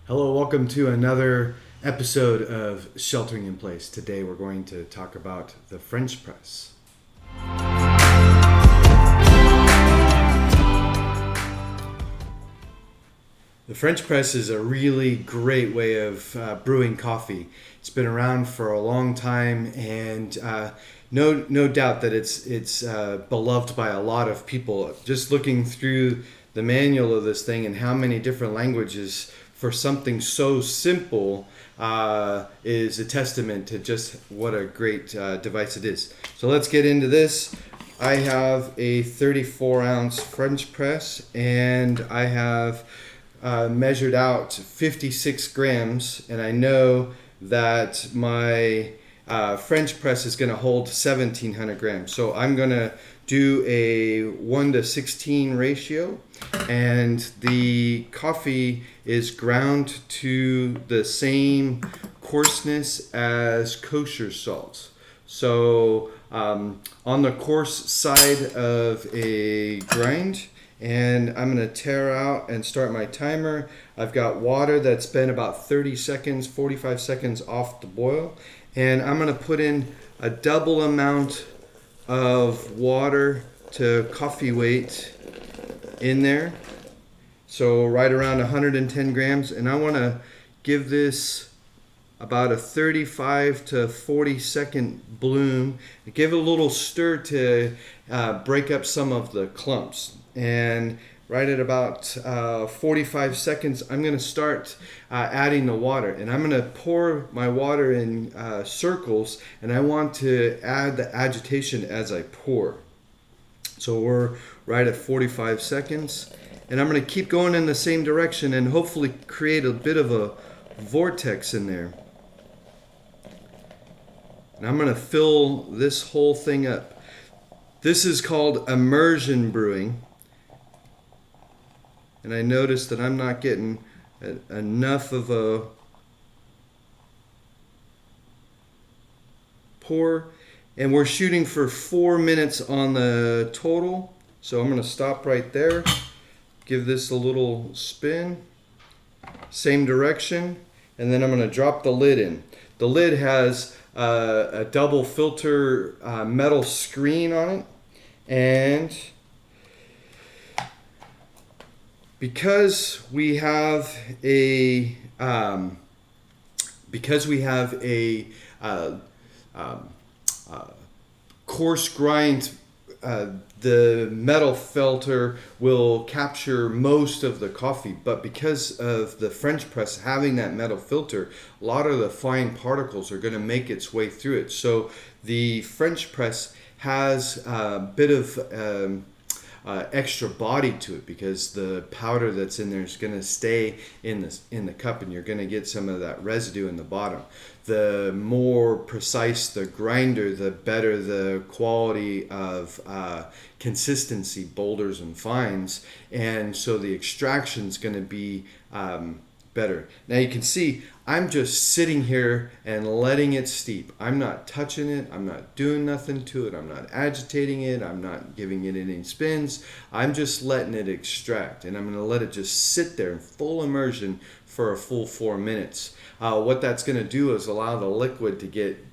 Hello, welcome to another episode of Sheltering in Place. Today we're going to talk about the French press. The French press is a really great way of brewing coffee. It's been around for a long time, and no doubt that it's beloved by a lot of people. Just looking through the manual of this thing and how many different languages for something so simple is a testament to just what a great device it is. So let's get into this. I have a 34-ounce French press, and I have measured out 56 grams, and I know that my French press is going to hold 1,700 grams. So I'm going to do a 1:16 ratio, and the coffee is ground to the same coarseness as kosher salt. So on the coarse side of a grind, and I'm going to tear out and start my timer. I've got water that's been about 30 seconds, 45 seconds off the boil, and I'm going to put in a double amount of water to coffee weight in there. So right around 110 grams, and I want to give this about a 35 to 40 second bloom. Give it a little stir to break up some of the clumps. And right at about 45 seconds, I'm going to start adding the water. And I'm going to pour my water in circles, and I want to add the agitation as I pour. So we're right at 45 seconds. And I'm going to keep going in the same direction and hopefully create a bit of a vortex in there. And I'm going to fill this whole thing up. This is called immersion brewing. And I notice that I'm not getting enough of a pour. And we're shooting for 4 minutes on the total. So I'm going to stop right there. Give this a little spin. Same direction. And then I'm going to drop the lid in. The lid has a double filter metal screen on it. And because we have a coarse grind, the metal filter will capture most of the coffee, but because of the French press having that metal filter, a lot of the fine particles are going to make its way through it. So the French press has a bit of extra body to it, because the powder that's in there is going to stay in the cup, and you're going to get some of that residue in the bottom. The more precise the grinder, the better the quality of consistency, boulders and fines, and so the extraction is going to be better. Now you can see I'm just sitting here and letting it steep. I'm not touching it. I'm not doing nothing to it. I'm not agitating it. I'm not giving it any spins. I'm just letting it extract, and I'm going to let it just sit there in full immersion for a full 4 minutes. What that's going to do is allow the liquid to get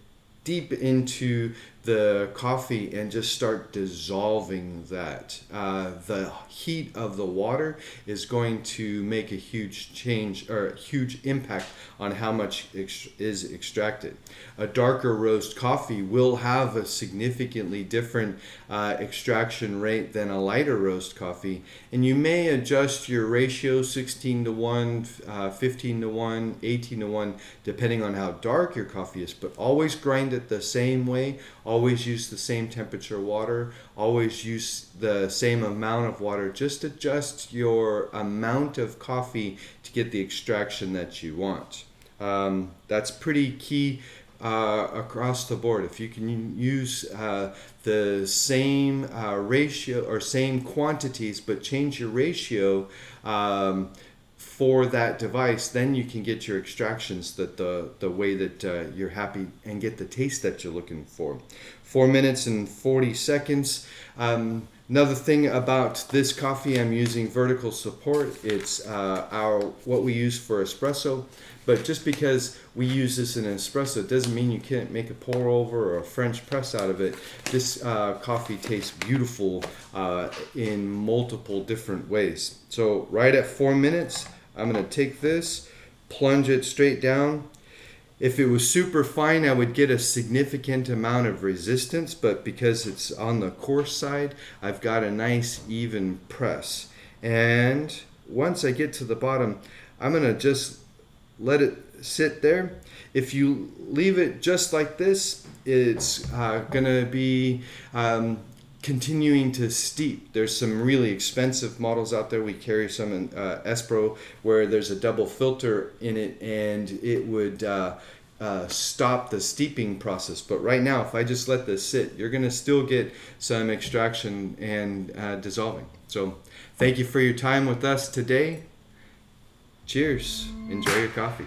deep into the coffee and just start dissolving that. The heat of the water is going to make a huge change, or a huge impact on how much is extracted. A darker roast coffee will have a significantly different extraction rate than a lighter roast coffee, and you may adjust your ratio 16 to 1, 15 to 1, 18 to 1, depending on how dark your coffee is, but always grind it the same way. Always use the same temperature water. Always use the same amount of water. Just adjust your amount of coffee to get the extraction that you want. That's pretty key across the board. If you can use the same ratio or same quantities, but change your ratio for that device, then you can get your extractions that the way that you're happy and get the taste that you're looking for. 4 minutes and 40 seconds. Another thing about this coffee, I'm using vertical support. It's what we use for espresso. But just because we use this in espresso doesn't mean you can't make a pour over or a French press out of it. This coffee tastes beautiful in multiple different ways. So right at 4 minutes, I'm going to take this, plunge it straight down. If it was super fine, I would get a significant amount of resistance, but because it's on the coarse side, I've got a nice even press. And once I get to the bottom, I'm gonna just let it sit there. If you leave it just like this, it's gonna be continuing to steep. There's some really expensive models out there. We carry some in Espro where there's a double filter in it, and it would stop the steeping process. But right now, if I just let this sit, you're going to still get some extraction and dissolving. So thank you for your time with us today. Cheers. Enjoy your coffee.